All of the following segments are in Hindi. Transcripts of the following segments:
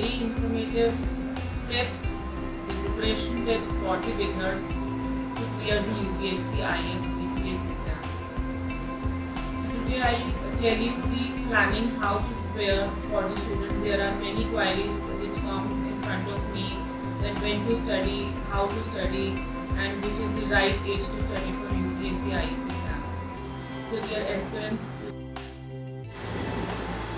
very informative tips, the preparation tips for the beginners to clear the UPSC, IAS, BCS exams. So today I'll tell you the planning how to prepare for the students. There are many queries which comes in front of me, that when to study, how to study, and which is the right age to study for UPSC, IAS exams. So dear aspirants,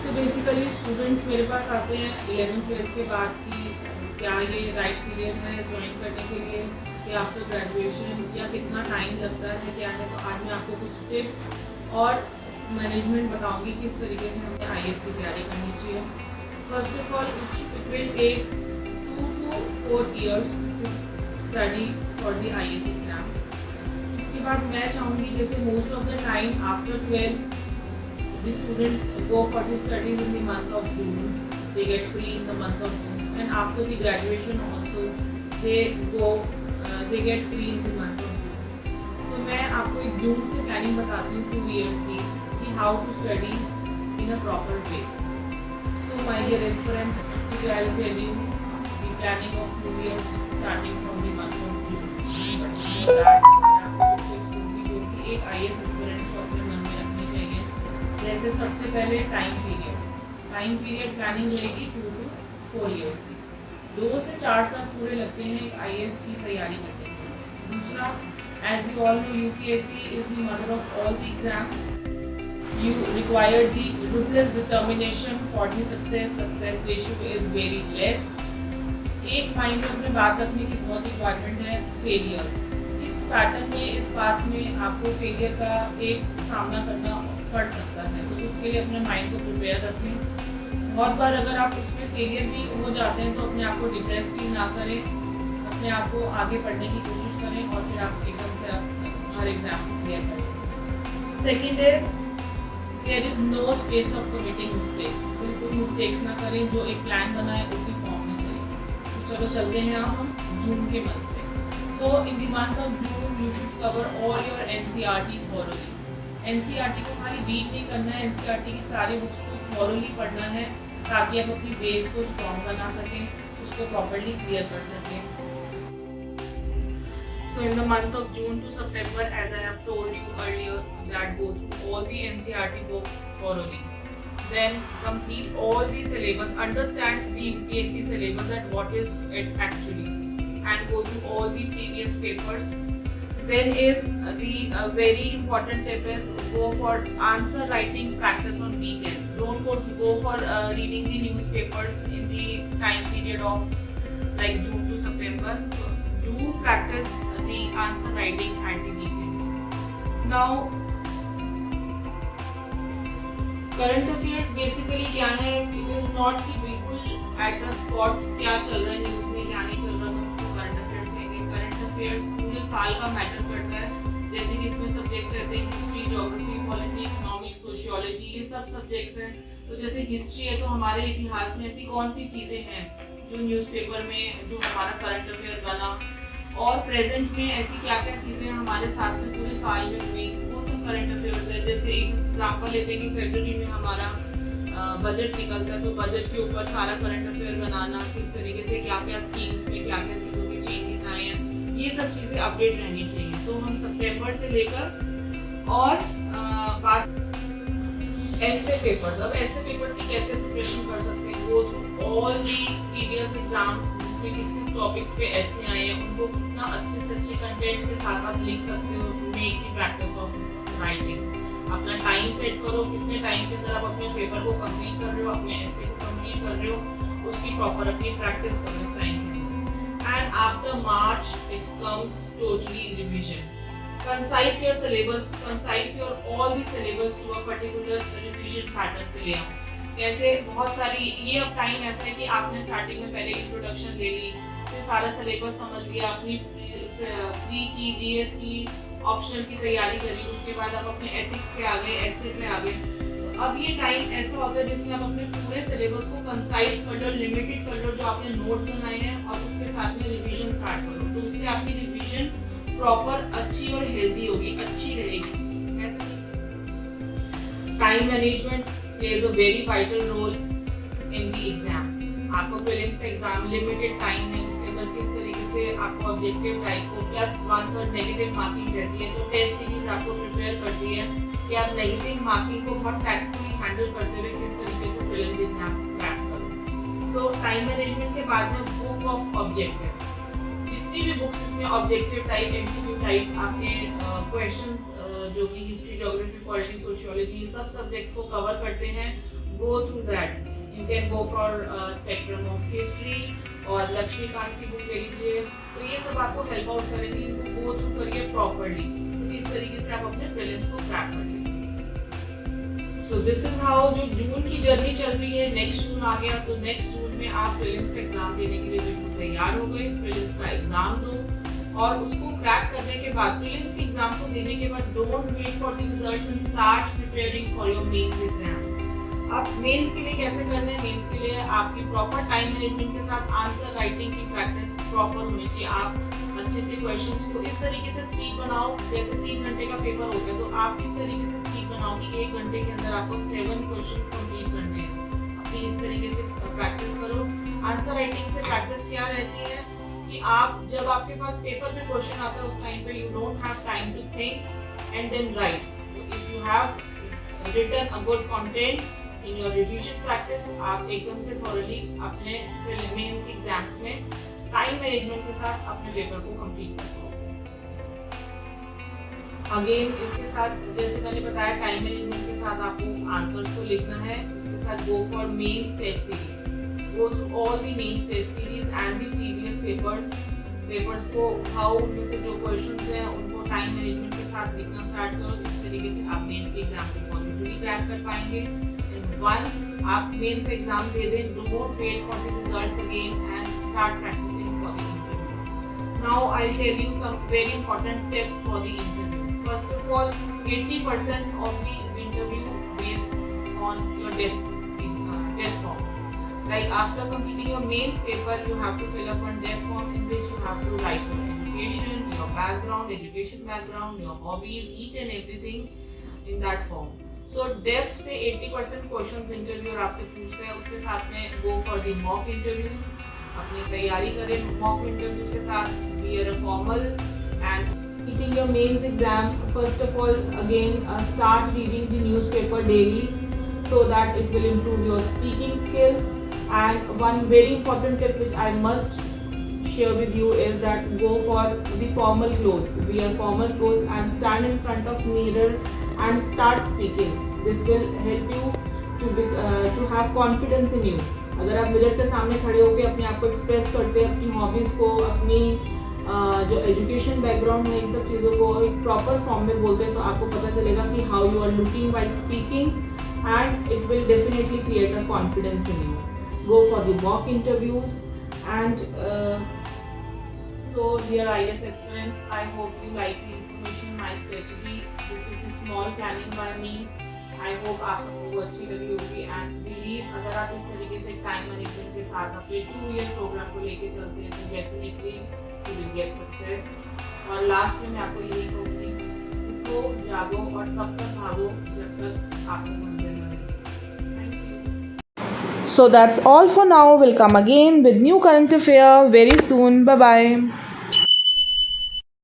तो बेसिकली स्टूडेंट्स मेरे पास आते हैं 11th-12th के बाद कि क्या ये राइट पीरियड है ज्वाइन करने के लिए, या आफ्टर ग्रेजुएशन, या कितना टाइम लगता है, क्या है। तो आज मैं आपको कुछ टिप्स और मैनेजमेंट बताऊंगी किस तरीके से हमें IAS की तैयारी करनी चाहिए। First of all it will take 2 to 4 years to study for the IAS exam. इसके बाद मैं चाहूँगी जैसे most of the time after 12th the students go for the studies in the month of June. They get free in the month of June, and after the graduation also they get free in the month of June. तो मैं आपको एक जून से प्लानिंग बताती हूँ 2 years की कि how to study in a proper way. So my dear aspirants, today I'll tell you the planning of 2 years starting from the month of June. But that मैं आपको कुछ tips दूँगी जो कि एक IAS aspirants को अपने मन में रखनी चाहिए। जैसे सबसे पहले टाइम पीरियड प्लानिंग रहेगी 2 to 4 years की। 2 से 4 साल पूरे लगते हैं एक IAS की तैयारी करने के। दूसरा, as we all know UPSC is the mother of all the exam. You require the ruthless determination for the success ratio is very less. एक माइंड में अपने बात रखने की बहुत इंपॉर्टेंट है, फेलियर। इस पैटर्न में, इस पाथ में आपको फेलियर का एक सामना करना पड़ सकता है, तो उसके लिए अपने माइंड को प्रिपेयर रखें। बहुत बार अगर आप उसमें फेलियर भी हो जाते हैं तो अपने आप को डिप्रेस फील ना करें, अपने आप को आगे पढ़ने की कोशिश करें और फिर आप एकदम से आप हर एग्जाम क्लियर करें। Second is there is no space of committing mistakes. बिल्कुल मिस्टेक्स ना करें, जो एक प्लान बना है उसी फॉर्म में चलें। तो चलो चलते हैं अब हम जून के मंथ में। So in the month of June you should cover all your NCERT thoroughly. NCERT को खाली रीड नहीं करना है, NCERT की सारी बुक्स को थॉरोली पढ़ना है ताकि आप अपनी बेस को स्ट्रॉन्ग बना सकें, उसको प्रॉपर्ली क्लियर कर सकें। So in the month of June to September, as I have told you earlier, that go through all the NCERT books thoroughly. Then complete all the syllabus, understand the UPSC syllabus, that what is it actually, and go through all the previous papers. Then is the very important tip is go for answer writing practice on weekend. Don't go for reading the newspapers in the time period of like June to September. Do practice the answer writing at the weekends. Now current affairs basically क्या है, it is not कि बिल्कुल at the spot क्या चल रहा है न्यूज़ में, क्या नहीं चल रहा, तो उसको current affairs कहेंगे। current affairs पूरे साल का मैटर करता है। जैसे कि इसमें सब्जेक्ट्स रहते हैं history, geography, polity, economics, sociology, ये सब सब्जेक्ट्स हैं। तो जैसे हिस्ट्री है तो हमारे इतिहास में ऐसी कौन सी चीज़ें हैं जो न्यूज़पेपर में जो हमारा करंट अफेयर बना, और प्रेजेंट में ऐसी क्या क्या चीज़ें हमारे साथ में पूरे साल में हुई, वो सब करंट अफेयर्स है। जैसे एक एग्जाम्पल लेते हैं कि फरवरी में हमारा बजट निकलता है, तो बजट के ऊपर सारा करंट अफेयर बनाना, किस तरीके से क्या क्या स्कीम्स में क्या क्या चीज़ों के चेंजेस आए हैं, ये सब चीज़ें अपडेट रहनी चाहिए। तो हम सितंबर से लेकर और बात ऐसे पेपर्स, अब ऐसे पेपर्स की कैसे प्रिपरेशन कर सकते हैं, गो through all the previous exams जिसमें किस किस टॉपिक्स पे ऐसे आए हैं, उनको कितना अच्छे से अच्छे कंटेंट के साथ आप लिख सकते हो। Make the practice of writing. अपना टाइम सेट करो, कितने टाइम के अंदर आप अपने पेपर को कंप्लीट कर रहे हो, अपने ऐसे को कंप्लीट कर रहे हो, उसकी प्रॉपर अपनी प्रैक्टिस करो इस टाइम के अंदर। And after March it comes totally revision. Concise your syllabus, concise your all the syllabus to a particular revision pattern पे ले आओ। कैसे बहुत सारी, ये अब टाइम ऐसा है कि आपने स्टार्टिंग में पहले इंट्रोडक्शन ले ली, फिर सारा सिलेबस समझ लिया, अपनी प्री की, GS की, ऑप्शनल की तैयारी करी, उसके बाद आप अपने एथिक्स पे आ गए, ऐसे पे आ गए। तो अब ये टाइम ऐसा होता है जिसमें आप अपने पूरे सिलेबस को कंसाइज कर लो, लिमिटेड कर लो, जो आपने नोट्स बनाए हैं, और उसके साथ में रिविजन स्टार्ट करो। तो उससे आपकी रिविजन प्रॉपर अच्छी और हेल्दी होगी, अच्छी रहेगी। Time management plays a very vital role in the exam. आपको प्रीलिम्स का एग्जाम लिमिटेड टाइम है, उसके अंदर किस तरीके से आपको ऑब्जेक्टिव टाइप को +1/3 नेगेटिव मार्किंग रहती है। तो टेस्ट सीरीज आपको प्रिपेयर करती है कि आप नेगेटिव मार्किंग को बहुत टैक्टफुली हैंडल करते हुए किस तरीके से प्रीलिम्स एग्जाम को क्रैक करो। सो टाइम मैनेजमेंट के बाद में बुक ऑफ ऑब्जेक्टिव, जितनी भी बुक्स इसमें ऑब्जेक्टिव टाइप, एमसीक्यू टाइप्स, आपके क्वेश्चंस जो कि हिस्ट्री, ज्योग्राफी, पॉलिटी, सोशियोलॉजी सब सब्जेक्ट्स को कवर करते हैं, go through that. You can go for spectrum of history और लक्ष्मीकांत की बुक ले लीजिए, तो ये सब आपको हेल्प आउट करेंगे। इनको गो थ्रू करिए प्रॉपर्ली, तो इस तरीके से आप अपने प्रीलिम्स को क्रैक करिए। सो दिस इज हाउ जो जून की जर्नी चल रही है। नेक्स्ट जून आ गया, तो नेक्स्ट जून में आप प्रीलिम्स का एग्जाम देने के लिए बिल्कुल तैयार हो गए। प्रीलिम्स का एग्जाम दो और उसको क्रैक करने के बाद, प्रीलिम्स के एग्जाम को देने के बाद, don't wait for the results and start preparing for your mains exam. अब मेंस के लिए कैसे करना है? मेंस के लिए आपकी प्रॉपर टाइम मैनेजमेंट के साथ आंसर राइटिंग की प्रैक्टिस प्रॉपर होनी चाहिए। आप अच्छे से क्वेश्चंस को इस तरीके से स्पीड बनाओ, जैसे 3 घंटे का पेपर होता है, तो आप इस तरीके से स्पीड बनाओ कि 1 घंटे के अंदर आपको 7 क्वेश्चंस कंप्लीट करने हैं। अपनी इस तरीके से प्रैक्टिस करो। आंसर राइटिंग से प्रैक्टिस क्या रहती है कि आप जब आपके पास पेपर में क्वेश्चन आता है, उस टाइम पे you don't have time to think and then write. If you have written a good content in your revision practice, आप एकदम से थॉरली अपने मेंस एग्जाम्स में टाइम मैनेजमेंट के साथ अपने पेपर को कंप्लीट कर पाओगे। अगेन इसके साथ, जैसे मैंने बताया, टाइम मैनेजमेंट के साथ आपको आंसर्स को लिखना है। इसके साथ go for mains test series, go through all the mains test series and the previous papers को उठाओ, उनमें से जो क्वेश्चंस हैं उनको टाइम मैनेजमेंट के साथ लिखना स्टार्ट करो। इस तरीके से आप मेंस के एग्जाम को बहुत इजीली क्रैक कर पाएंगे। Once आप मेंस का एग्जाम दे दें, don't wait for the results again and start practicing for the interview. Now I'll tell you some very important tips for the interview. First of all, 80% of the interview based on your DEF form. Like after completing your mains paper, you have to fill up one DEF form in which you have to write your education, your background, education background, your hobbies, each and everything in that form. So डेफ से 80% क्वेश्चंस इंटरव्यूअर आपसे पूछते हैं। उसके साथ में go for the mock interviews, अपनी तैयारी करें मॉक इंटरव्यूज के साथ। Wear a formal and eating your mains exam. First of all again start reading the newspaper daily so that it will improve your speaking skills. And one very important tip which I must share with you is that go for the formal clothes. Wear formal clothes and stand in front of mirror and start speaking. This will help you to have confidence in you. अगर आप मिरर के सामने खड़े होकर अपने आप को एक्सप्रेस करते हैं, अपनी हॉबीज़ को, अपनी जो एजुकेशन बैकग्राउंड है, इन सब चीज़ों को एक प्रॉपर फॉर्म में बोलते हैं, तो आपको पता चलेगा कि how you are looking while speaking and it will definitely create a confidence in you. Go for the mock interviews and so dear IAS aspirants, I hope you like the information, my strategy. This is the small planning by me. I hope आप सबको वो अच्छी लगी होगी एंड बिलीव अगर आप इस तरीके से टाइम मैनेजमेंट के साथ अपने 2-year प्रोग्राम को लेके चलते हैं तो definitely you will get success. और लास्ट में मैं आपको यही कहूँगी, उठो, जागो और तब तक भागो जब तक आपको मंजिल न मिले. So that's all for now. We'll come again with new current affair very soon. Bye bye.